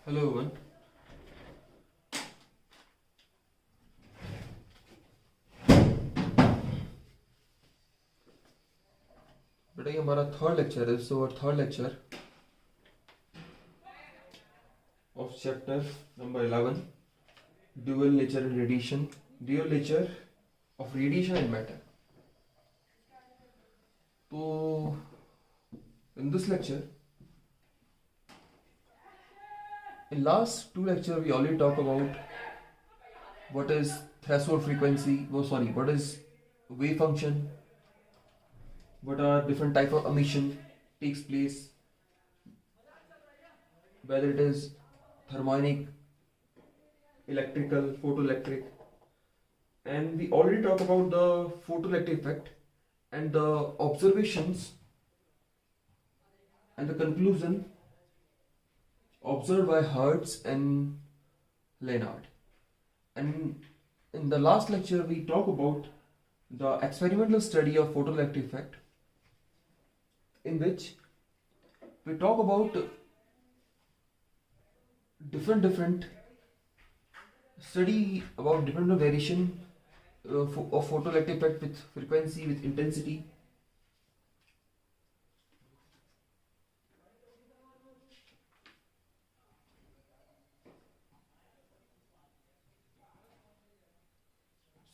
Hello everyone. बेटा ये हमारा थर्ड लेक्चर है। So third lecture of chapter number 11, dual nature and radiation, dual nature of radiation and matter. तो in this lecture, in last two lecture we already talk about what is threshold frequency, what is wave function, what are different type of emission takes place, whether it is thermonic, electrical, photoelectric, and we already talk about the photoelectric effect and the observations and the conclusion observed by Hertz and Leonard. And in the last lecture we talk about the experimental study of photoelectric effect, in which we talk about different study about different variation of photoelectric effect with frequency, with intensity.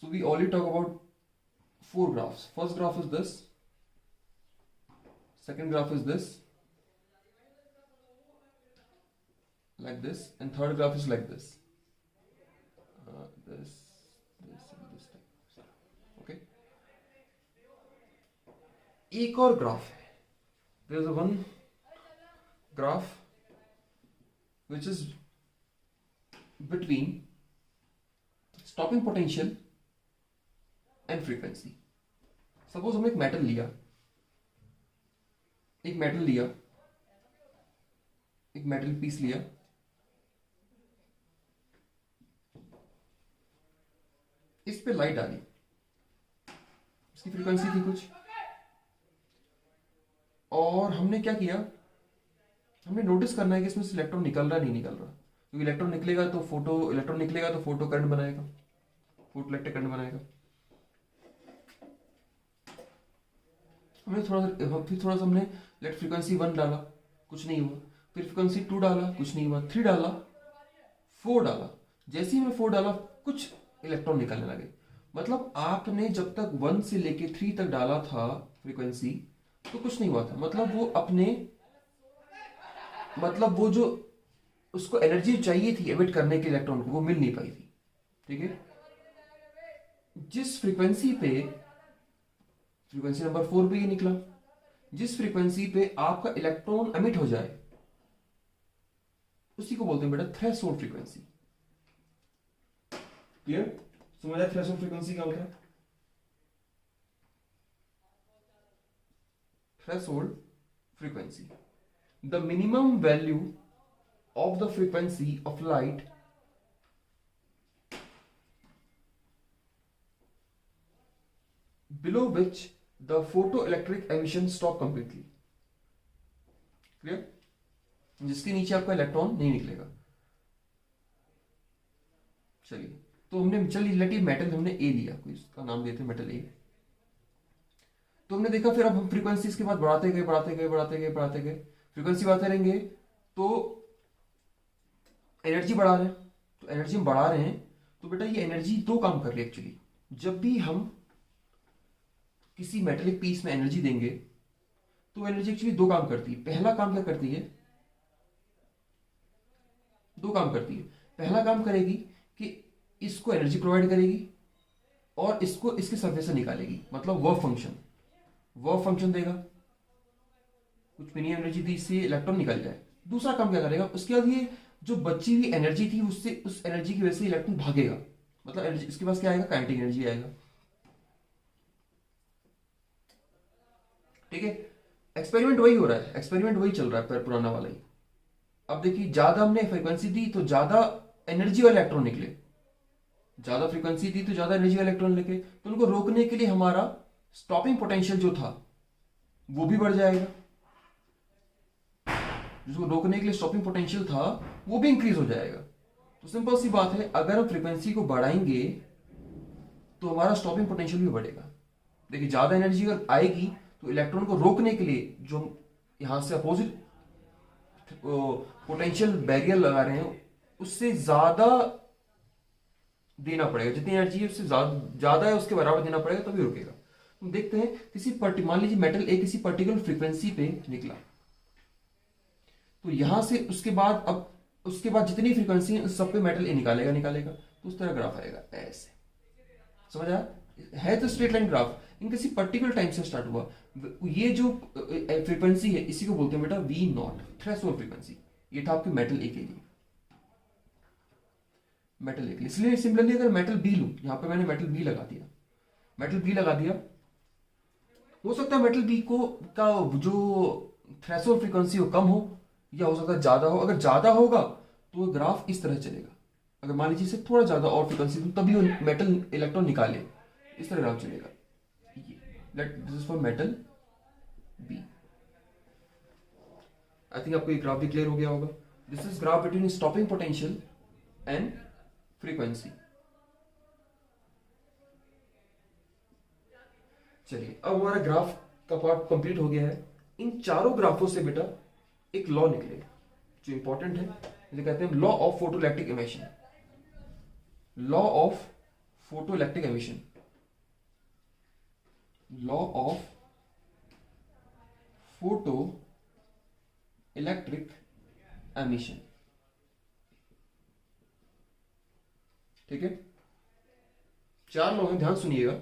So we already talk about four graphs. First graph is this, second graph is this, like this, and third graph is like this. This type. Okay. एक और graph है. There is a one graph which is between stopping potential and frequency. Suppose हमने एक metal लिया, एक metal piece लिया, इस पे लाइट डाली, इसकी फ्रीक्वेंसी थी कुछ, और हमने क्या किया, हमने नोटिस करना है कि इसमें से इलेक्ट्रॉन निकल रहा है नहीं निकल रहा, क्योंकि इलेक्ट्रॉन निकलेगा तो फोटो करंट बनाएगा, फोटो इलेक्ट्रिक करंट बनाएगा. हमने थोड़ा सा हमने लेट फ्रीक्वेंसी 1 डाला, कुछ नहीं हुआ, फिर फ्रीक्वेंसी 2 डाला, कुछ नहीं हुआ, 3 डाला, 4 डाला. जैसे ही हमने 4 डाला कुछ इलेक्ट्रॉन निकलने लगे. मतलब आपने जब तक 1 से लेके 3 तक डाला था फ्रीक्वेंसी तो कुछ नहीं हुआ था. मतलब वो जो उसको एनर्जी चाहिए थी एमिट करने के इलेक्ट्रॉन को, वो मिल नहीं पाई थी. ठीक है. जिस फ्रीक्वेंसी नंबर 4 पे ये निकला, जिस फ्रीक्वेंसी पे आपका इलेक्ट्रॉन एमिट हो जाए उसी को बोलते हैं बेटा थ्रेशोल्ड फ्रीक्वेंसी. क्लियर? समझ आया थ्रेशोल्ड फ्रीक्वेंसी क्या होता है? Threshold frequency, the minimum value of the frequency of light below which the photoelectric emission stop completely. Clear? जिसके नीचे आपका इलेक्ट्रॉन नहीं निकलेगा. चलिए, तो हमने मेटल हमने ए लिया, कोई इसका नाम देते हैं मेटल ए. तो हमने देखा, फिर अब हम फ्रीक्वेंसी इसके बाद बढ़ाते गए, फ्रीक्वेंसी बढ़ाते रहेंगे तो एनर्जी बढ़ा रहे हैं. तो एनर्जी हम बढ़ा रहे हैं तो बेटा ये एनर्जी दो काम कर रही है एक्चुअली. जब भी हम किसी मेटेलिक पीस में एनर्जी देंगे तो एनर्जी एक्चुअली दो काम करती है. पहला काम क्या करती है? दो काम करती है. पहला काम करेगी कि इसको एनर्जी प्रोवाइड करेगी और इसको इसके सरफेस से निकालेगी. मतलब वर्क फंक्शन देगा, कुछ मिनिमम एनर्जी दी, इससे इलेक्ट्रॉन निकल जाए. दूसरा काम क्या करेगा? उसके बाद ये जो बची हुई एनर्जी थी उससे, उस एनर्जी की वजह से इलेक्ट्रॉन भागेगा. मतलब एनर्जी इसके पास क्या आएगा? काइनेटिक एनर्जी आएगा. ठीक है. एक्सपेरिमेंट वही हो रहा है, एक्सपेरिमेंट वही चल रहा है पुराना वाला ही. अब देखिए, ज्यादा हमने फ्रीक्वेंसी दी तो ज्यादा एनर्जी वाले इलेक्ट्रॉन निकले, ज्यादा फ्रीक्वेंसी दी तो ज्यादा एनर्जी वाले इलेक्ट्रॉन निकले. तो उनको रोकने के लिए हमारा स्टॉपिंग पोटेंशियल जो था वो भी बढ़ जाएगा. जिसको रोकने के लिए स्टॉपिंग पोटेंशियल था वो भी इंक्रीज हो जाएगा। तो सिंपल सी बात है, अगर हम फ्रीक्वेंसी को बढ़ाएंगे तो हमारा स्टॉपिंग पोटेंशियल भी बढ़ेगा। देखिए ज्यादा एनर्जी अगर आएगी तो इलेक्ट्रॉन को रोकने के लिए जो हम यहां से अपोजिट पोटेंशियल बैरियर लगा रहे हैं उससे ज्यादा देना पड़ेगा, जितनी एनर्जी है उससे ज्यादा है उसके बराबर देना पड़ेगा तभी रुकेगा। हम देखते हैं किसी मान लीजिए मेटल एक किसी पर्टिकुलर फ्रीक्वेंसी पे निकला, तो यहां से उसके बाद अब उसके बाद जितनी फ्रीक्वेंसी है उस सब पे मेटल ए निकालेगा निकालेगा, तो उस तरह ग्राफ आएगा ऐसे। समझ आया? है तो स्ट्रेट लाइन ग्राफ, इन किसी पर्टिकुलर टाइम से स्टार्ट हुआ। ये जो फ्रीक्वेंसी है इसी को बोलते हैं बेटा वी नॉट, थ्रेशोल्ड फ्रीक्वेंसी। ये था आपके मेटल ए के लिए, मेटल ए के लिए। इसलिए सिमिलरली अगर मेटल बी लूं, यहां पे मैंने मेटल बी लगा दिया, मेटल बी लगा दिया, हो सकता है मेटल बी को का जो थ्रेशोल्ड फ्रीक्वेंसी हो कम हो या हो सकता है ज्यादा हो। अगर ज्यादा होगा तो ग्राफ इस तरह चलेगा। अगर मान लीजिए इसे थोड़ा ज्यादा और फ्रीक्वेंसी दूं तभी वो मेटल इलेक्ट्रॉन निकाले, इस तरह ग्राफ चलेगा। Let this is for metal B. I think आपको ये ग्राफ भी क्लियर हो गया होगा। This is graph between stopping potential and frequency. चलिए अब हमारा ग्राफ का पार्ट कंप्लीट हो गया है। इन चारों ग्राफों से बेटा एक लॉ निकले जो इंपॉर्टेंट है, जिसे कहते हैं law of photoelectric emission. Law of photoelectric emission, law of photoelectric emission. ठीक है, चार लॉ हैं, ध्यान सुनिएगा।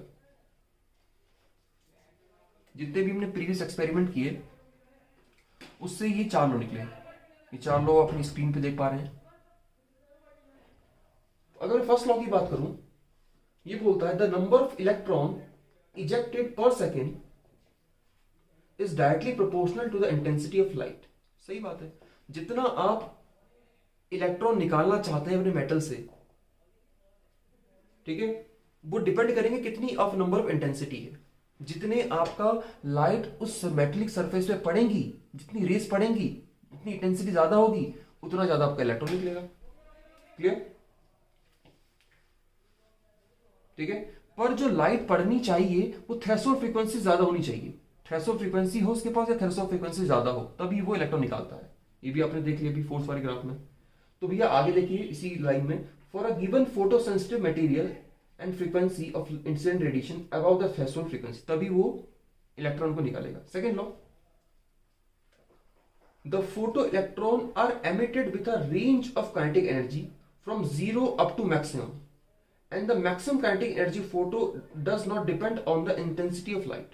जितने भी हमने प्रीवियस एक्सपेरिमेंट किए उससे ये चार लॉ निकले। ये चार लॉ अपनी स्क्रीन पे देख पा रहे हैं। अगर मैं फर्स्ट लॉ की बात करूं, ये बोलता है the number of electron ejected per second is directly proportional to the intensity of light. सही बात है, जितना आप इलेक्ट्रॉन निकालना चाहते हैं अपने मेटल से, ठीक है, वो डिपेंड करेंगे कितनी ऑफ नंबर ऑफ इंटेंसिटी है। जितने आपका लाइट उस मेटेलिक सरफेस पे पड़ेंगी, जितनी रेस पड़ेंगी, जितनी इंटेंसिटी ज्यादा होगी, उतना ज्यादा आपका इलेक्ट्रॉन निकलेगा। क्लियर? ठीक है, पर जो लाइट पड़नी चाहिए वो थ्रेशोल्ड फ्रीक्वेंसी ज्यादा होनी चाहिए। थ्रेशोल्ड फ्रीक्वेंसी हो उसके पास या थ्रेशोल्ड फ्रीक्वेंसी ज्यादा हो तभी वो इलेक्ट्रॉन निकालता है। ये भी आपने देख लिया अभी फोर्स वाले ग्राफ में। तो भैया आगे देखिए इसी लाइन में, for a given photosensitive material and frequency of incident radiation about the threshold frequency, तभी वो इलेक्ट्रॉन को निकालेगा। Second law, the photoelectron are emitted with a range of kinetic energy from 0 up to maximum and the maximum kinetic energy photo does not depend on the intensity of light।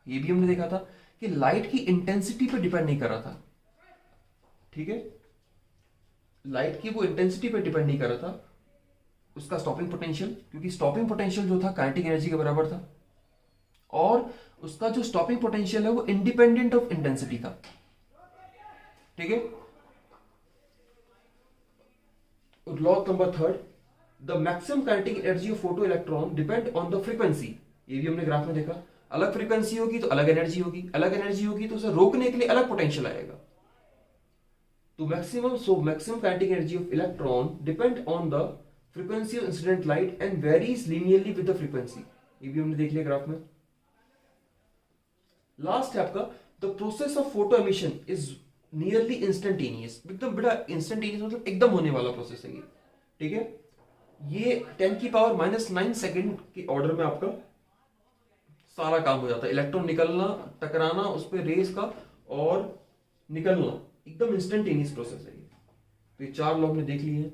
ये भी हमने देखा था कि light की intensity पे depend नहीं कर रहा था। ठीक है, लाइट की वो इंटेंसिटी पे डिपेंड नहीं कर रहा था, उसका स्टॉपिंग पोटेंशियल, क्योंकि स्टॉपिंग पोटेंशियल जो था काइनेटिक एनर्जी के बराबर था, और उसका जो स्टॉपिंग पोटेंशियल है वो इंडिपेंडेंट ऑफ इंटेंसिटी था। ठीक है, law number third, the maximum kinetic energy of photo electron depend on the frequency. ये भी हमने ग्राफ में देखा, अलग फ्रीक्वेंसी होगी तो अलग एनर्जी होगी, अलग एनर्जी होगी तो उसे रोकने के लिए अलग पोटेंशियल आएगा। तो maximum kinetic energy of electron depend on the frequency of incident light and varies linearly with the frequency. ये भी हमने देख लिया ग्राफ में। लास्ट है आपका, the process of photo emission is nearly instantaneous. एकदम बड़ा इंस्टेंटेनियस मतलब एकदम होने वाला प्रोसेस है ये। ठीक है, ये 10⁻⁹ सेकेंड के ऑर्डर में आपका सारा काम हो जाता है। इलेक्ट्रॉन निकलना, टकराना उस पर रेस का और निकलना, एकदम इंस्टेंटेनियस प्रोसेस है ये। तो ये चार लॉ हमने देख लिए हैं।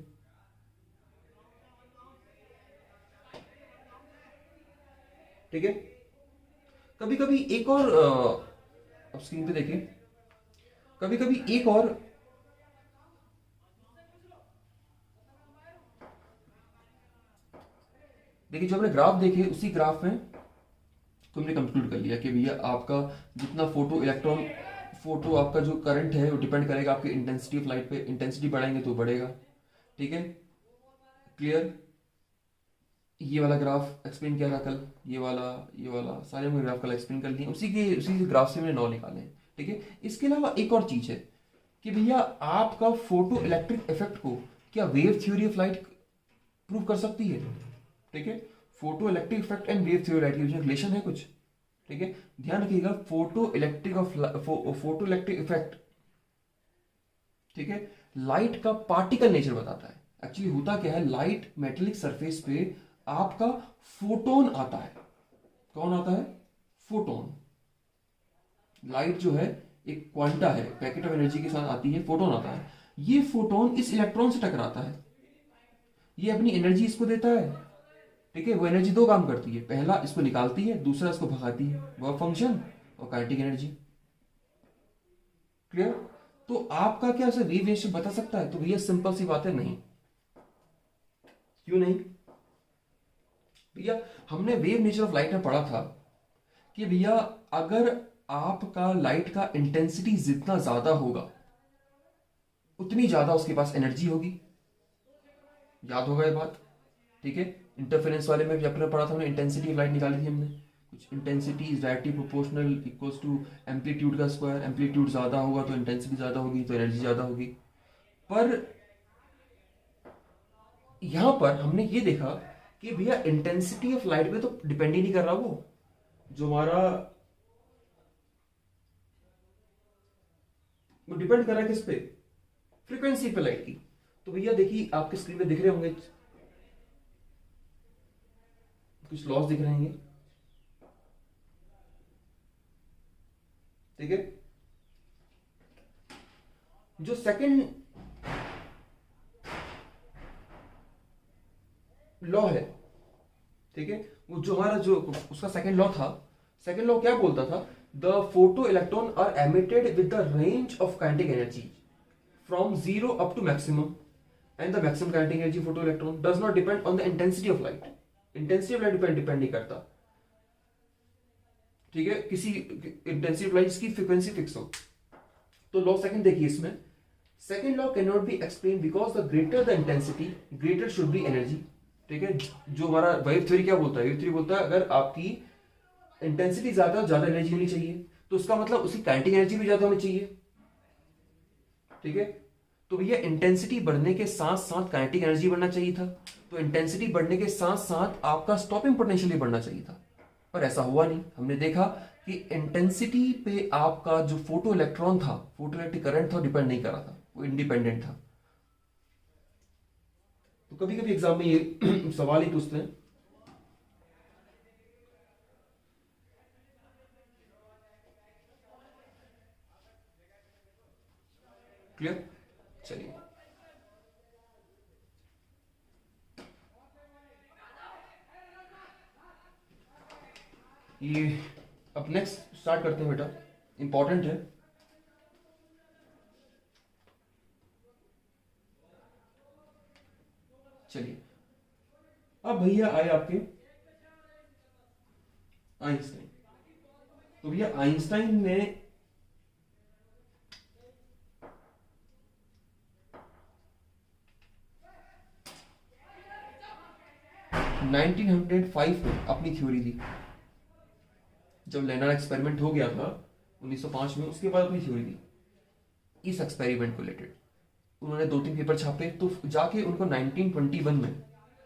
ठीक है, कभी कभी एक और अब स्क्रीन पे देखिए, कभी कभी एक और देखिए, जो हमने ग्राफ देखे उसी ग्राफ में तो हमने कंक्लूड कर लिया कि भैया आपका जितना फोटो आपका जो करंट है वो डिपेंड करेगा आपकी इंटेंसिटी ऑफ लाइट पे। इंटेंसिटी बढ़ाएंगे तो बढ़ेगा। ठीक है, क्लियर? ये वाला ग्राफ एक्सप्लेन किया था कल, ये वाला सारे हमने ग्राफ कल एक्सप्लेन कर लिए। उसी ग्राफ से मैंने 9 निकाले हैं। ठीक है, इसके अलावा एक और चीज है कि भैया आपका फोटो इलेक्ट्रिक इफेक्ट को क्या wave theory of light prove कर सकती है। ठीक है, photo electric effect and wave theory light के बीच में रिलेशन है कुछ। ठीक है, ध्यान रखिएगा, फोटो इलेक्ट्रिक इफेक्ट, ठीक है, लाइट का पार्टिकल नेचर बताता है। एक्चुअली होता क्या है, लाइट मेटेलिक सरफेस पे आपका फोटोन आता है। कौन आता है? फोटोन। लाइट जो है एक क्वांटा है, पैकेट ऑफ एनर्जी के साथ आती है, फोटोन आता है। ये फोटोन इस इलेक्ट्रॉन से टकराता है, ये अपनी एनर्जी इसको देता है। ठीक है, वो एनर्जी दो काम करती है, पहला इसको निकालती है, दूसरा इसको भगाती है, वर्क फंक्शन और काइनेटिक एनर्जी। क्लियर? तो आपका क्या उसे वेव नेचर बता सकता है? तो भैया सिंपल सी बात है, नहीं। क्यों नहीं भैया? हमने वेव नेचर ऑफ लाइट में पढ़ा था कि भैया अगर आपका लाइट का इंटेंसिटी जितना ज्यादा होगा उतनी ज्यादा उसके पास एनर्जी होगी। याद होगा ये बात? ठीक है, इंटरफेरेंस वाले में चैप्टर में पढ़ा था हमने, इंटेंसिटी ऑफ लाइट निकाली थी हमने। कुछ intensity is directly proportional equals to amplitude का स्क्वायर। एम्पलीट्यूड ज्यादा होगा तो इंटेंसिटी ज्यादा होगी, तो एनर्जी ज्यादा होगी। पर यहां पर हमने ये देखा कि भैया इंटेंसिटी ऑफ लाइट पे तो डिपेंड ही नहीं कर रहा, वो जो हमारा वो डिपेंड कर रहा है किस पे? फ्रीक्वेंसी पे लाइट की। तो भैया देखिए आपके स्क्रीन में दिख रहे होंगे कुछ लॉस दिख रहे हैं, ठीक है। जो सेकंड लॉ है, ठीक है, वो जो हमारा जो उसका सेकंड लॉ था, सेकंड लॉ क्या बोलता था? The photoelectron are emitted with the range of kinetic energy from zero up to maximum and the maximum kinetic energy photoelectron does not depend on the intensity of light. Intensity of light depend नहीं करता, ठीक है, किसी intensity of light की frequency fix हो। तो law second देखिए, इसमें second law can not be explain because the greater the intensity greater should be energy. ठीक है, जो हमारा वेव थ्योरी क्या बोलता है? वेव थ्योरी बोलता है अगर आपकी इंटेंसिटी ज्यादा एनर्जी होनी चाहिए, तो उसका मतलब उसकी काइनेटिक एनर्जी भी ज्यादा होनी चाहिए। ठीक है, तो भैया इंटेंसिटी बढ़ने के साथ साथ काइनेटिक एनर्जी बढ़ना चाहिए था, तो इंटेंसिटी बढ़ने के साथ साथ आपका स्टॉपिंग पोटेंशियल भी बढ़ना चाहिए था, पर ऐसा हुआ नहीं। हमने देखा कि इंटेंसिटी पे आपका जो फोटो इलेक्ट्रॉन था, फोटो इलेक्ट्रिक करंट था, डिपेंड नहीं कर रहा था, वो इंडिपेंडेंट था। तो कभी कभी एग्जाम में ये सवाल ही पूछते हैं। क्लियर? चलिए, ये अब नेक्स्ट स्टार्ट करते हैं बेटा, इंपॉर्टेंट है। चलिए, अब भैया आए आपके आइंस्टाइन। तो भैया आइंस्टाइन ने नाइनटीन 1905 में अपनी थ्योरी दी। जब लेनार्ड एक्सपेरिमेंट हो गया था 1905 में, उसके बाद अपनी थ्योरी दी इस एक्सपेरिमेंट को रिलेटेड। उन्होंने 2-3 पेपर छापे, तो जाके उनको 1921 में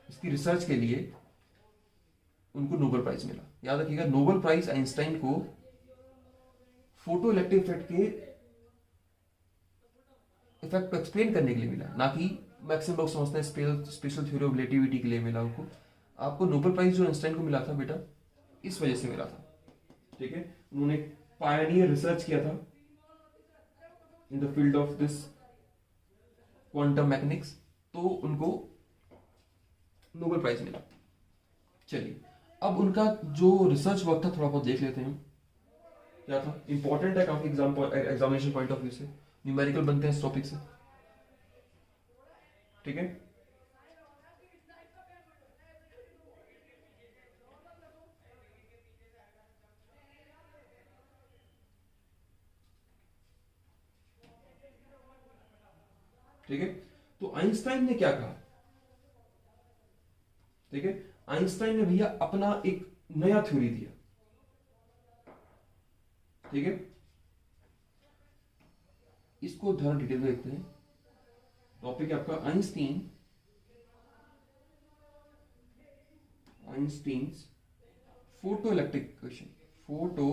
इसकी रिसर्च के लिए उनको नोबेल प्राइज मिला। याद रखिएगा, नोबेल प्राइज आइंस्टाइन को फोटो इलेक्ट्रिक इफेक्ट के इफेक्ट को एक्सप्लेन करने के लिए मिला, ना कि मैक्सिमम लोग समझते हैं स्पेशल थ्योरी ऑफ रिलेटिविटी के लिए मिला उनको। आपको नोबेल प्राइज जो आइंस्टाइन को मिला था बेटा, इस वजह से मिला था। ठीक है, उन्होंने पायनियर रिसर्च किया था in the field of this quantum mechanics, तो उनको नोबेल प्राइज मिला। चलिए, अब उनका जो रिसर्च वर्क था थोड़ा बहुत देख लेते हैं। क्या था? इंपॉर्टेंट है काफी एग्जामिनेशन पॉइंट ऑफ व्यू से, न्यूमेरिकल बनते हैं इस टॉपिक से। ठीक है, ठीक है, तो आइंस्टाइन ने क्या कहा? ठीक है, आइंस्टाइन ने भैया अपना एक नया थ्योरी दिया। ठीक है, इसको थोड़ा डिटेल में देखते हैं। टॉपिक है आपका Einstein's photo electric equation, photo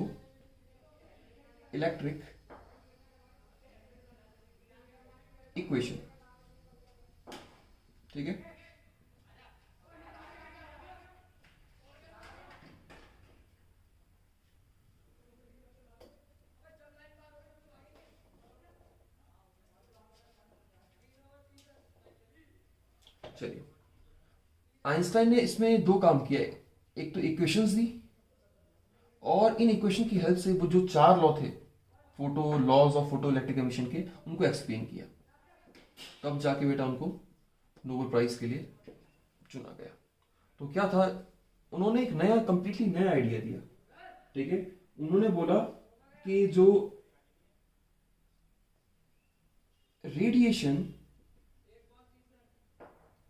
electric equation. ठीक है, चलिए। आइंस्टाइन ने इसमें दो काम किए, एक तो इक्वेशंस दी और इन इक्वेशन की हेल्प से वो जो चार लॉ थे photo laws of photoelectric emission के, उनको एक्सप्लेन किया। तब जाके बेटा उनको नोबेल प्राइज के लिए चुना गया। तो क्या था, उन्होंने एक नया कंप्लीटली नया आइडिया दिया। ठीक है, उन्होंने बोला कि जो रेडिएशन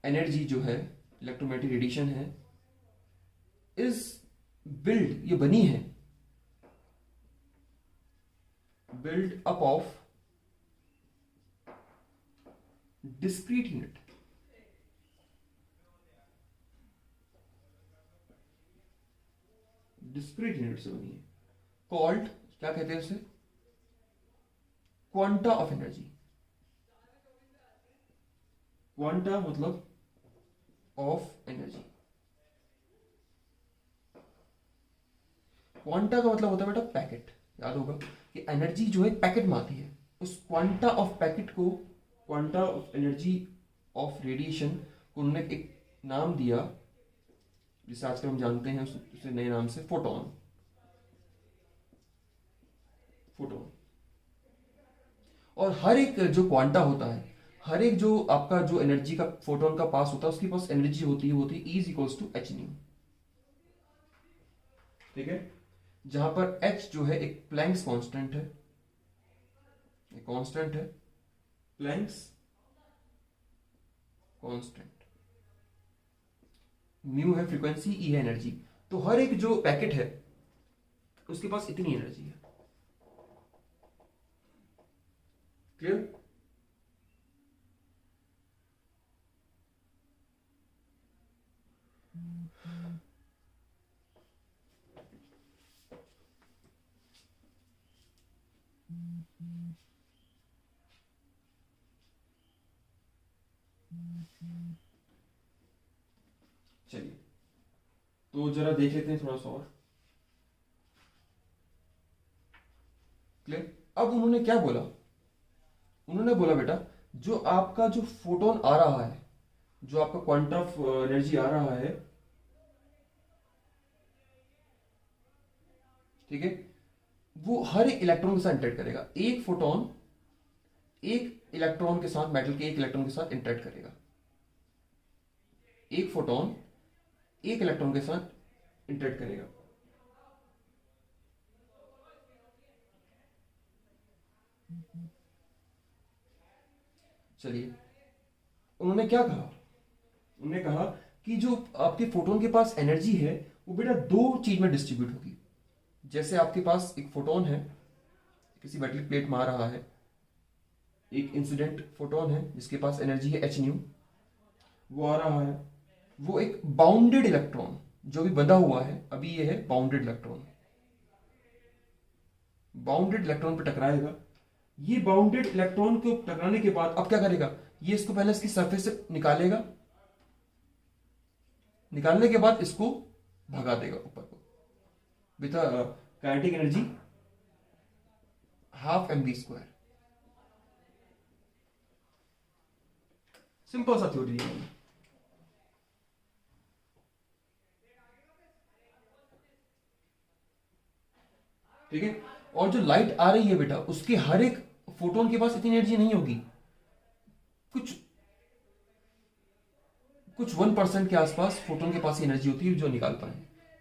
एनर्जी जो है, इलेक्ट्रोमैग्नेटिक रेडिएशन है, इज बिल्ड, ये बनी है, build up of discrete unit. Discrete unit से बनी है, कॉल्ड, क्या कहते हैं उसे, क्वांटा ऑफ एनर्जी। क्वांटा मतलब ऑफ एनर्जी। क्वांटा का मतलब होता है बेटा पैकेट। याद होगा कि एनर्जी जो है पैकेट में आती है। उस क्वांटा ऑफ पैकेट को, quanta of energy of radiation को उन्होंने एक नाम दिया, जिसे आजकल हम जानते हैं उसे नए नाम से फोटोन। फोटोन। और हर एक जो क्वांटा होता है, हर एक जो आपका जो एनर्जी का फोटोन का पास होता है, उसके पास एनर्जी होती है E is equals to H nu. ठीक है, जहां पर h जो है एक प्लैंक्स कांस्टेंट है, कांस्टेंट है, प्लैंक्स कांस्टेंट। म्यू है फ्रीक्वेंसी, E है एनर्जी। तो हर एक जो पैकेट है उसके पास इतनी एनर्जी है। क्लियर? चलिए, तो जरा देख लेते हैं थोड़ा सा और। क्लियर? अब उन्होंने क्या बोला, उन्होंने बोला बेटा जो आपका जो फोटोन आ रहा है, जो आपका क्वांटा ऑफ एनर्जी आ रहा है, ठीक है, वो हर एक इलेक्ट्रॉन के साथ इंटरेक्ट करेगा। एक फोटोन एक इलेक्ट्रॉन के साथ, मेटल के एक इलेक्ट्रॉन के साथ इंटरेक्ट करेगा। एक फोटोन एक इलेक्ट्रॉन के साथ इंटरेक्ट करेगा। चलिए, उन्होंने क्या कहा, उन्होंने कहा कि जो आपके फोटोन के पास एनर्जी है वो बेटा दो चीज में डिस्ट्रीब्यूट होगी। जैसे आपके पास एक फोटोन है, किसी मेटल प्लेट में आ रहा है, एक इंसिडेंट फोटोन है जिसके पास एनर्जी है एच न्यू, वो आ रहा है, वो एक बाउंडेड इलेक्ट्रॉन जो भी बंधा हुआ है, अभी ये है बाउंडेड इलेक्ट्रॉन, बाउंडेड इलेक्ट्रॉन पे टकराएगा। ये बाउंडेड इलेक्ट्रॉन को टकराने के बाद अब क्या करेगा, ये इसको पहले इसकी सरफेस से निकालेगा, निकालने के बाद इसको भगा देगा ऊपर को with kinetic energy half mv²। Simple सा थ्योरी है। ठीक है, और जो लाइट आ रही है बेटा उसके हर एक फोटोन के पास इतनी एनर्जी नहीं होगी, कुछ 1% के आसपास फोटोन के पास एनर्जी होती है जो निकाल पाए।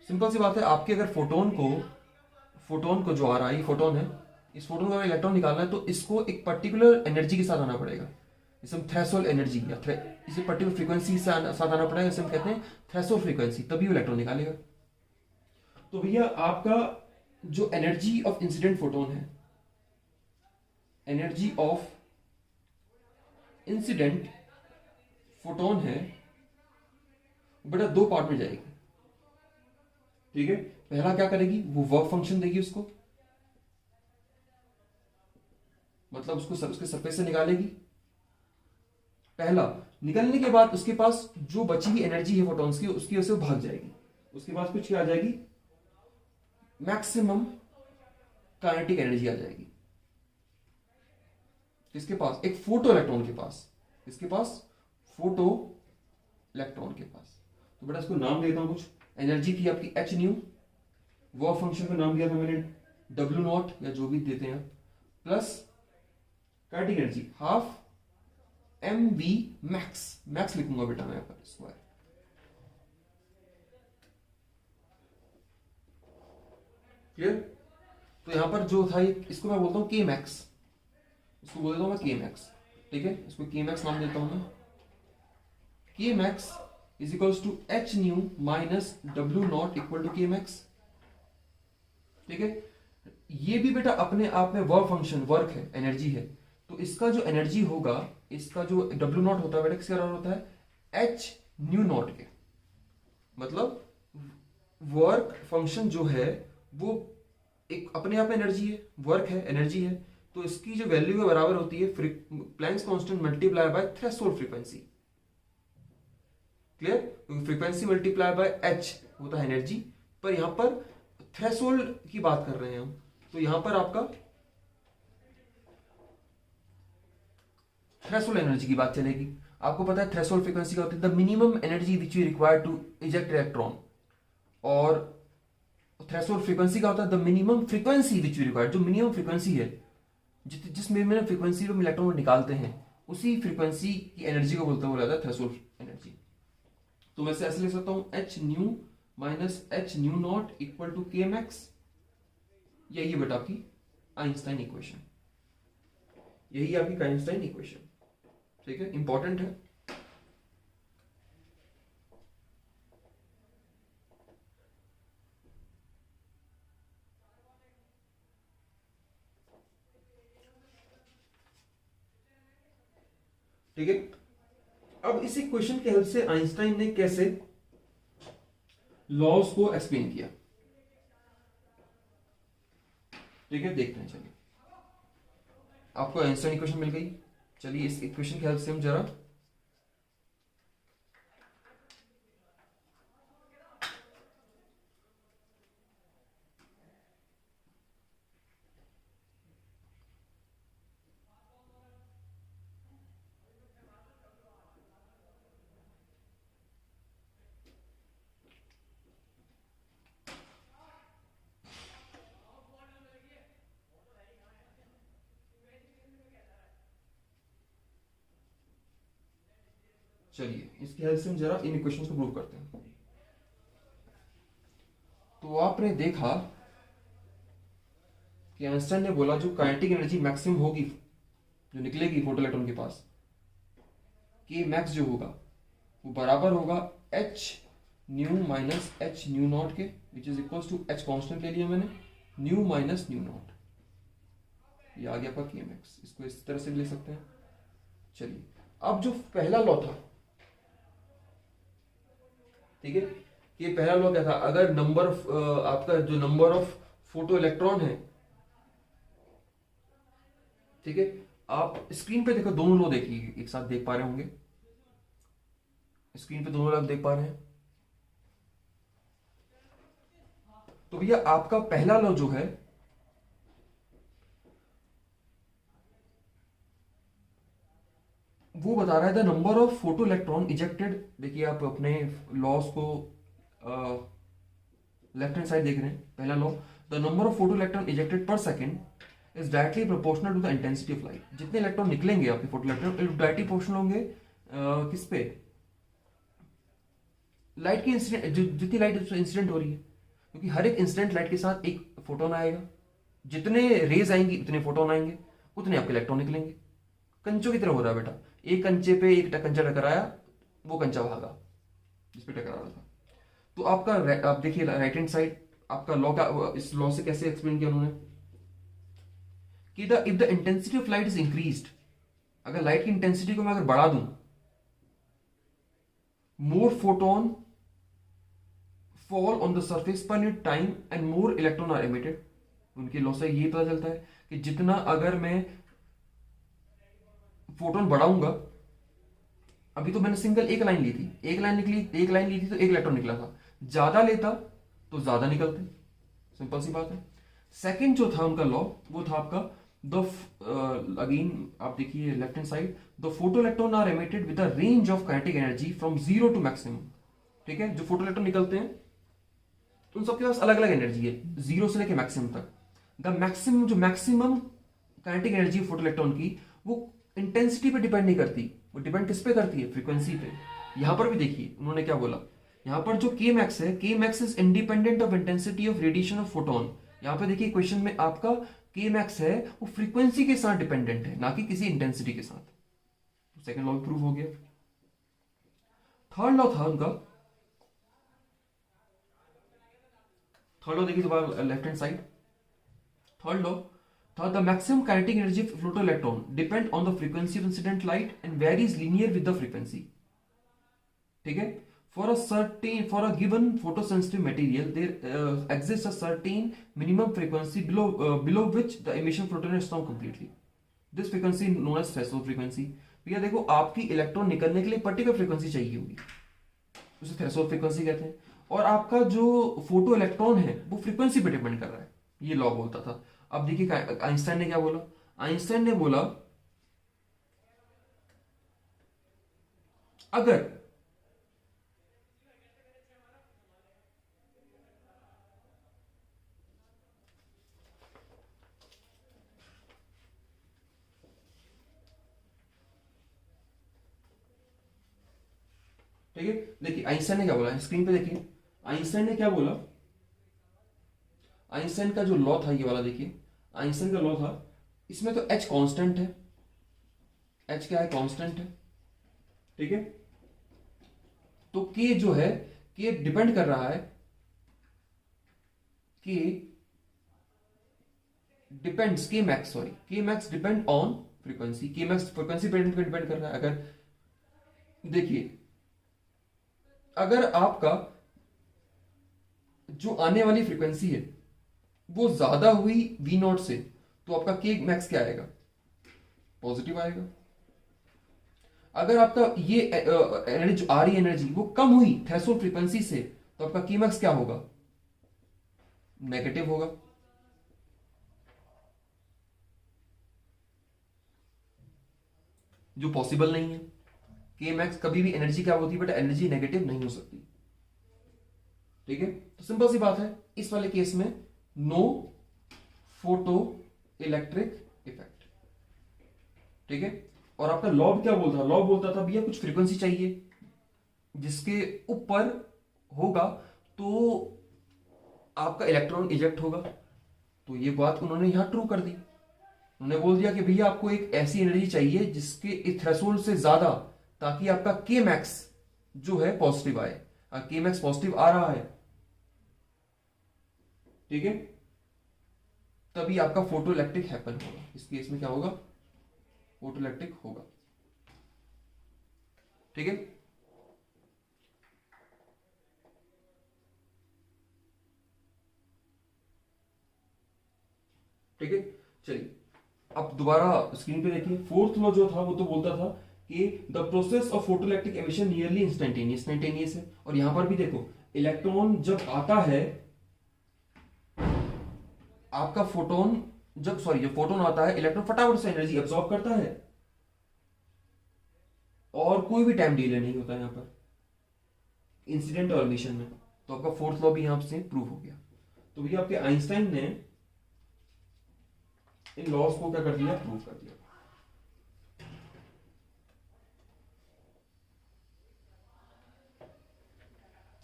सिंपल सी बात है, आपके अगर फोटोन को जो आ रहा है, ये फोटोन है, इस फोटोन को अगर इलेक्ट्रॉन निकालना है तो इसको एक पर्टिकुलर एनर्जी के साथ आना पड़ेगा, इसे हम थ्रेशोल्ड एनर्जी या इसे पर्टिकुलर फ्रीक्वेंसी से साथ आना पड़ेगा, इसे हम कहते हैं थ्रेशोल्ड फ्रीक्वेंसी, तभी वो इलेक्ट्रॉन निकालेगा। तो भैया आपका जो एनर्जी ऑफ इंसिडेंट फोटोन है, एनर्जी ऑफ इंसिडेंट फोटोन है बेटा दो पार्ट में जाएगी। ठीक है, पहला क्या करेगी, वो वर्क फंक्शन देगी उसको, मतलब उसके सरफेस से निकालेगी। पहला निकलने के बाद उसके पास जो बची हुई एनर्जी है फोटॉन्स की, उसकी वजह से वो भाग जाएगी। उसके बाद कुछ क्या आ जाएगी, मैक्सिमम काइनेटिक एनर्जी आ जाएगी। किसके पास, एक फोटो इलेक्ट्रॉन के पास। किसके पास, फोटो इलेक्ट्रॉन के पास। तो बेटा इसको नाम देता हूं कुछ। एनर्जी थी आपकी एच न्यू, वर्क फंक्शन का नाम दिया था मैंने डब्ल्यू नॉट या जो भी देते हैं, plus kinetic energy half m b max. Max लिखूंगा बेटा मैं यहाँ पर स्क्वायर। क्लियर। तो यहां पर जो था इसको मैं बोलता हूं के मैक्स, इसको बोल देता हूं मैं के मैक्स। ठीक है, इसको के मैक्स नाम देता हूं मैं। K max is equals to H nu minus डब्ल्यू not equal to K max. ठीक है, ये भी बेटा अपने आप में वर्क फंक्शन, वर्क है, एनर्जी है। तो इसका जो एनर्जी होगा, इसका जो डब्ल्यू नॉट होता है बेटा किसके बराबर होता है, एच न्यू नॉट के। मतलब वर्क फंक्शन जो है वो एक अपने आप में एनर्जी है, वर्क है, एनर्जी है। तो इसकी जो वैल्यू के बराबर होती है Planck's constant multiply by threshold frequency. Clear, क्योंकि फ्रीक्वेंसी मल्टीप्लाई बाय एच होता है एनर्जी, पर यहां पर थ्रेशोल्ड की बात कर रहे हैं हम। तो यहां पर आपका थ्रेशोल्ड एनर्जी की बात चलेगी। आपको पता है थ्रेशोल्ड फ्रीक्वेंसी क्या होती है, the minimum energy which you require to eject electron. और थ्रेशोल्ड फ्रीक्वेंसी क्या होता है, the minimum frequency which you require, जो मिनिमम फ्रीक्वेंसी है, जिस मिनिमम फ्रीक्वेंसी पे हम इलेक्ट्रॉन निकालते हैं, उसी फ्रीक्वेंसी की एनर्जी को बोलते हुए जाता है थ्रेशोल्ड एनर्जी। तो मैं ऐसे लिख सकता हूं h nu minus H nu not equal to K max. यही है बेटा आपकी आइंस्टाइन इक्वेशन, यही आपकी आइंस्टाइन इक्वेशन। ठीक है, इंपॉर्टेंट है। ठीक है, अब इस इक्वेशन की हेल्प से आइंस्टाइन ने कैसे लॉज को एक्सप्लेन किया, ठीक है, देखते हैं। चलिए, आपको आइंस्टाइन इक्वेशन मिल गई। चलिए इस इक्वेशन की हेल्प से हम जरा चलिए इसकी हेल्प से हम जरा इन इक्वेशंस को प्रूव करते हैं। तो आपने देखा कि आइंस्टाइन ने बोला जो काइनेटिक एनर्जी मैक्सिमम होगी, जो निकलेगी फोटो इलेक्ट्रॉन के पास, के मैक्स जो होगा वो बराबर होगा H nu minus H nu naught के, which is equal to H constant ले लिया मैंने, न्यू माइनस न्यू नॉट। ये आ गया आपका के मैक्स। इसको इस तरह से भी लिख सकते हैं। चलिए, अब जो पहला लॉ था, ठीक है, ये पहला लॉ क्या था, अगर नंबर आपका जो नंबर ऑफ फोटो इलेक्ट्रॉन है, ठीक है, आप स्क्रीन पे देखो, दोनों लॉ देखिए, एक साथ देख पा रहे होंगे, स्क्रीन पे दोनों लॉ देख पा रहे हैं। तो भैया आपका पहला लॉ जो है वो बता रहा है the number of photo electron ejected. देखिए आप अपने लॉस को लेफ्ट हैंड साइड देख रहे हैं। पहला law, the number of photo electron ejected per second is directly proportional to the intensity of light. जितने इलेक्ट्रॉन निकलेंगे आपके फोटो इलेक्ट्रॉन डायरेक्टली प्रोपोर्शनल होंगे किस पे, लाइट की इंसिडेंट, जितनी लाइट इंसिडेंट हो रही है, क्योंकि हर एक इंसिडेंट लाइट के साथ एक फोटोन आएगा। जितने रेज आएंगी उतने फोटोन आएंगे, उतने आपके इलेक्ट्रॉन निकलेंगे। कंचों की तरह हो रहा है बेटा, एक कंचे पे एक कंचा टकराया, वो कंचा भागा जिस पे टकरा रहा था। तो आपका आप देखिए राइट हैंड साइड, आपका लॉ का, इस लॉ से कैसे एक्सप्लेन किया उन्होंने कि the if the intensity of light is increased, अगर लाइट की इंटेंसिटी को मैं अगर बढ़ा दूं, more photon fall on the surface per unit time and more electron are emitted. उनके लॉ से ये पता चलता है कि जितना अगर मैं फोटोन बढ़ाऊंगा, अभी तो मैंने सिंगल एक लाइन ली थी, एक लाइन निकली, एक लाइन ली थी तो एक इलेक्ट्रॉन निकला था, ज्यादा लेता तो ज्यादा निकलते, सिंपल सी बात है। सेकंड जो था उनका लॉ, वो था आपका द अगेन आप देखिए left hand side, the photoelectron are emitted with the range of kinetic energy from zero to maximum. ठीक है, जो फोटो इलेक्ट्रॉन निकलते हैं उन सबके पास अलग अलग एनर्जी है, जीरो से लेकर मैक्सिमम तक। द मैक्सिमम, जो maximum kinetic energy photo electron की, वो इंटेंसिटी पे डिपेंड नहीं करती, वो डिपेंड किस पे करती है, फ्रीक्वेंसी पे। यहां पर भी देखिए उन्होंने क्या बोला, यहां पर जो के मैक्स है, के max is independent of intensity of radiation of photon. यहां पे देखिए क्वेश्चन में आपका के मैक्स है वो फ्रीक्वेंसी के साथ डिपेंडेंट है, ना कि किसी इंटेंसिटी के साथ। सेकंड लॉ प्रूव हो गया। थर्ड लॉ था उनका, थर्ड लॉ देखिए दोबारा left hand side, third law था the maximum kinetic energy of photo electron depend on the frequency of incident light and varies linear with the frequency. ठीक है, for a given photosensitive material there exists a certain minimum frequency below which the emission photon is stopped completely. This frequency known as threshold frequency. भैया देखो आपकी electron निकलने के लिए particular frequency चाहिए होगी, उसे थ्रेशोल्ड फ्रीक्वेंसी कहते हैं। और आपका जो फोटो इलेक्ट्रॉन है वो फ्रीक्वेंसी पे डिपेंड कर रहा है, ये लॉ बोलता था। अब देखिए आइंस्टाइन ने क्या बोला, आइंस्टाइन ने बोला अगर ठीक है, देखिए आइंस्टाइन ने क्या बोला, स्क्रीन पे देखिए आइंस्टाइन ने क्या बोला। आइंस्टाइन का जो लॉ था ये वाला देखिए, आइंस्टाइन का लॉ था, इसमें तो एच कांस्टेंट है, एच क्या है, कांस्टेंट है। ठीक है, तो के जो है, के डिपेंड कर रहा है, के डिपेंड्स, के मैक्स सॉरी, के मैक्स डिपेंड ऑन फ्रीक्वेंसी, के मैक्स फ्रीक्वेंसी पे डिपेंड कर रहा है। अगर देखिए अगर आपका जो आने वाली फ्रीक्वेंसी है वो ज्यादा हुई वी नॉट से, तो आपका के मैक्स क्या आएगा, पॉजिटिव आएगा। अगर आपका ये एनर्जी जो आ रही एनर्जी वो कम हुई थ्रेशोल्ड फ्रीक्वेंसी से, तो आपका के मैक्स क्या होगा, नेगेटिव होगा। जो पॉसिबल नहीं है, के मैक्स कभी भी एनर्जी क्या होती है बेटा, एनर्जी नेगेटिव नहीं हो सकती। ठीक है, तो सिंपल सी बात है, इस वाले केस में नो फोटो इलेक्ट्रिक इफेक्ट। ठीक है, और आपका लॉ क्या बोलता था, लॉ बोलता था भैया कुछ फ्रीक्वेंसी चाहिए जिसके ऊपर होगा तो आपका इलेक्ट्रॉन इजेक्ट होगा। तो ये बात उन्होंने यहां ट्रू कर दी, उन्होंने बोल दिया कि भैया आपको एक ऐसी एनर्जी चाहिए जिसके थ्रेशोल्ड से ज्यादा, ताकि आपका के मैक्स जो है पॉजिटिव आए। के मैक्स पॉजिटिव आ रहा है, ठीक है, तभी आपका फोटो इलेक्ट्रिक हैपन होगा। इस केस में क्या होगा, फोटो इलेक्ट्रिक होगा। ठीक है, ठीक है, चलिए अब दोबारा स्क्रीन पे देखिए। फोर्थ लॉ जो था वो तो बोलता था कि the process of photoelectric emission nearly instantaneous है। और यहां पर भी देखो इलेक्ट्रॉन जब आता है, आपका फोटोन जब जब फोटोन आता है, इलेक्ट्रॉन फटाफट से एनर्जी एब्सॉर्ब करता है और कोई भी टाइम डिले नहीं होता यहां पर इंसिडेंट और एमिशन में। तो आपका फोर्थ लॉ भी यहां से प्रूव हो गया। तो भैया आपके आइंस्टाइन ने इन लॉस को क्या कर दिया, प्रूव कर दिया।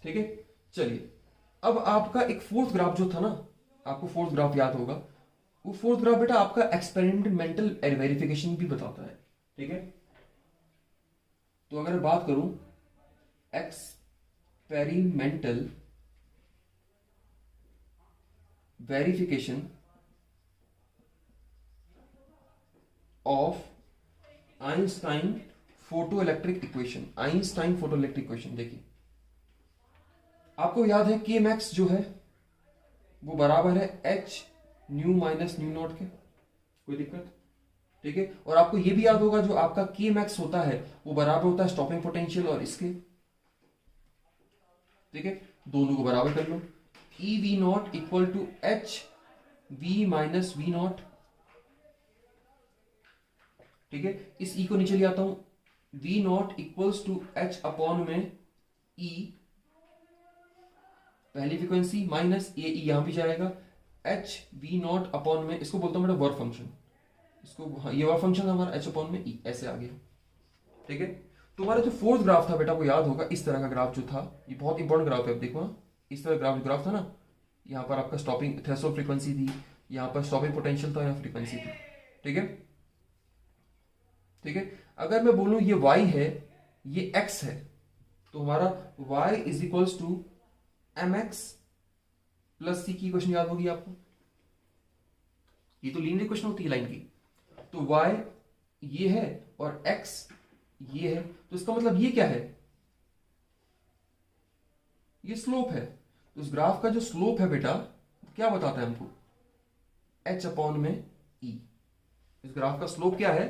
ठीक है, चलिए अब आपका एक फोर्थ ग्राफ जो था ना, आपको फोर्थ ग्राफ याद होगा, वो फोर्थ ग्राफ बेटा आपका एक्सपेरिमेंटल वेरिफिकेशन भी बताता है। ठीक है, तो अगर बात करूं experimental verification of Einstein photoelectric equation. Einstein photoelectric equation देखिए, आपको याद है के मैक्स जो है वो बराबर है H nu minus new naught के, कोई दिक्कत? ठीक है, और आपको ये भी याद होगा जो आपका के मैक्स होता है वो बराबर होता है स्टॉपिंग पोटेंशियल और इसके। ठीक है, दोनों को बराबर कर लो। E V naught equal to H V minus V naught. ठीक है, इस ई को नीचे ले आता हूं, V naught equals to H upon में ई पहली फ्रीक्वेंसी माइनस ए ई यहां भी जाएगा, एच वी नॉट अपॉन में, इसको बोलता हूं बेटा वर्क फंक्शन, इसको हाँ, ये वर्क फंक्शन हमारा एच अपॉन में ई ऐसे आ गया। ठीक है, तुम्हारा जो फोर्थ ग्राफ था बेटा वो याद होगा, इस तरह का ग्राफ जो था, ये बहुत इंपॉर्टेंट ग्राफ है। अब देखो इस तरह ग्राफ था ना, यहाँ पर आपका स्टॉपिंग थ्रेशोल्ड फ्रीक्वेंसी थी, यहाँ पर स्टॉपिंग पोटेंशियल था, यहाँ फ्रीक्वेंसी थी। ठीक है, ठीक है, अगर मैं बोलूं ये y है ये x है, तो हमारा y is equals to M X plus C की क्वेश्चन याद होगी आपको, ये तो लीनियर क्वेश्चन होती है लाइन की। तो y ये है और x ये है, तो इसका मतलब ये क्या है, ये स्लोप है। तो इस ग्राफ का जो स्लोप है बेटा क्या बताता है हमको, h अपॉन में e। इस ग्राफ का स्लोप क्या है,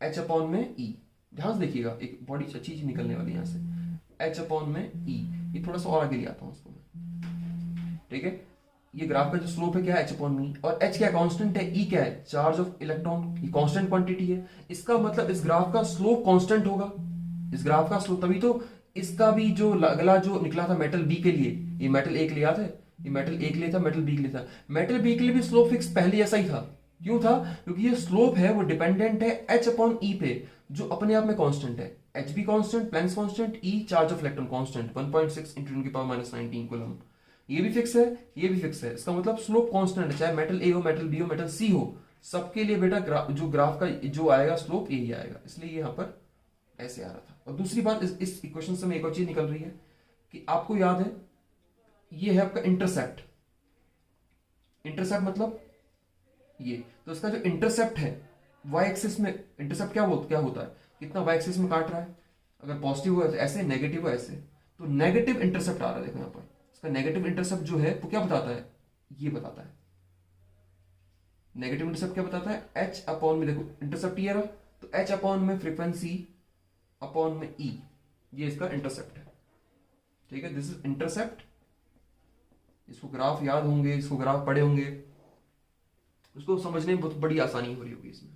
h अपॉन में e। ध्यान से देखिएगा, एक बड़ी अच्छी चीज निकलने वाली है यहां से, h अपॉन में e। ये थोड़ा सा और आगे ले आता हूं उसको मैं। ठीक है, ये ग्राफ का जो स्लोप है क्या है, h अपॉन में, और h क्या कांस्टेंट है, e क्या है चार्ज ऑफ इलेक्ट्रॉन, ये कांस्टेंट क्वांटिटी है। इसका मतलब इस ग्राफ का स्लोप कांस्टेंट होगा, इस ग्राफ का स्लोप, तभी तो इसका भी जो अगला जो निकला था मेटल बी के लिए, ये मेटल ए के लिए याद है, ये मेटल ए के लिए था, मेटल बी के लिए था। मेटल बी के लिए भी स्लोप फिक्स पहले जैसा ही था। क्यों था, क्योंकि ये स्लोप है वो डिपेंडेंट है h अपॉन ई पे, जो अपने आप में कांस्टेंट है। H be constant, Planck's constant, E charge of electron constant 1.6 into 10⁻⁻⁹ coulomb. ये भी फिक्स है, ये भी फिक्स है। इसका मतलब स्लोप कांस्टेंट है, चाहे मेटल ए हो, मेटल बी हो, मेटल सी हो, सबके लिए बेटा जो ग्राफ का जो आएगा स्लोप यही आएगा। इसलिए ये यहां पर ऐसे आ रहा था। और दूसरी बात इस इक्वेशन से में एक और चीज निकल रही है कि आपको याद है ये है आपका इंटरसेप्ट। इंटरसेप्ट मतलब ये, तो इसका जो इंटरसेप्ट है वाई एक्सिस में, इंटरसेप्ट क्या होता है, कितना वाई एक्सिस में काट रहा है। अगर पॉजिटिव हो ऐसे, नेगेटिव हो ऐसे, तो नेगेटिव इंटरसेप्ट आ रहा है। देखो यहां पर इसका नेगेटिव इंटरसेप्ट जो है वो क्या बताता है, ये बताता है नेगेटिव इंटरसेप्ट क्या बताता है, एच अपॉन में, देखो इंटरसेप्ट ये रहा, तो एच अपॉन में फ्रीक्वेंसी अपॉन में ई, ये इसका इंटरसेप्ट है। ठीक है, दिस इज इंटरसेप्ट। इसको ग्राफ याद होंगे, इसको ग्राफ पढ़े होंगे, उसको समझने में बहुत बड़ी आसानी हो रही होगी इसमें।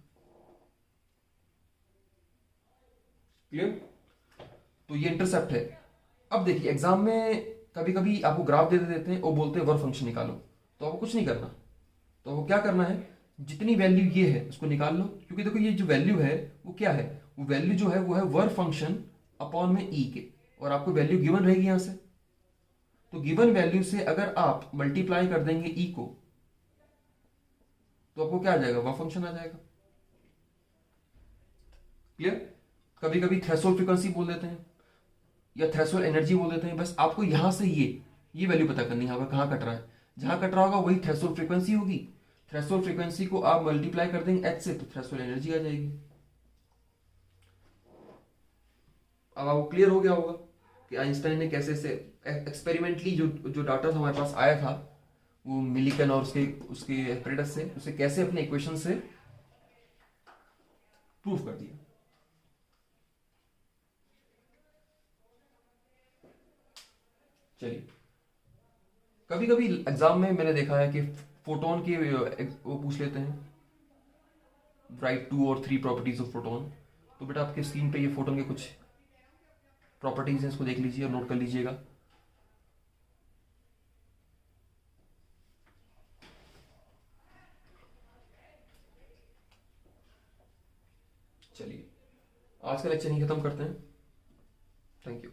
क्लियर? तो ये इंटरसेप्ट है। अब देखिए एग्जाम में कभी कभी आपको ग्राफ दे देते हैं और बोलते हैं वर्क फंक्शन निकालो, तो आपको कुछ नहीं करना, तो आपको क्या करना है, जितनी वैल्यू ये है उसको निकाल लो। क्योंकि देखो ये जो वैल्यू है वो क्या है, वो वैल्यू जो है वो है वर्क फंक्शन अपॉन में ई के, और आपको वैल्यू गिवन रहेगी यहां से। तो गिवन वैल्यू से अगर आप मल्टीप्लाई कर देंगे ई को, तो आपको क्या आ जाएगा, वर्क फंक्शन आ जाएगा। क्लियर? कभी कभी थ्रेशोल्ड फ्रीक्वेंसी बोल देते हैं या थ्रेशोल्ड एनर्जी बोल देते हैं। बस आपको यहां से ये वैल्यू पता करनी है, यहां पर कहां कट रहा है, जहां कट रहा होगा वही थ्रेशोल्ड फ्रीक्वेंसी होगी। थ्रेशोल्ड फ्रीक्वेंसी को आप मल्टीप्लाई कर देंगे एच से, तो थ्रेशोल्ड एनर्जी आ जाएगी। अब आपको क्लियर हो गया होगा कि आइंस्टाइन ने कैसे से एक्सपेरिमेंटली जो डाटा हमारे पास आया था वो मिलिकन और उसके उसके एपरेटस से, उसे कैसे अपने इक्वेशन से प्रूव कर दिया। चलिए, कभी कभी एग्जाम में मैंने देखा है कि फोटोन के वो पूछ लेते हैं, राइट 2 और 3 प्रॉपर्टीज ऑफ फोटोन। तो बेटा आपके स्क्रीन पे ये फोटोन के कुछ प्रॉपर्टीज हैं, इसको देख लीजिए और नोट कर लीजिएगा। चलिए, आज का लेक्चर नहीं खत्म करते हैं। Thank you.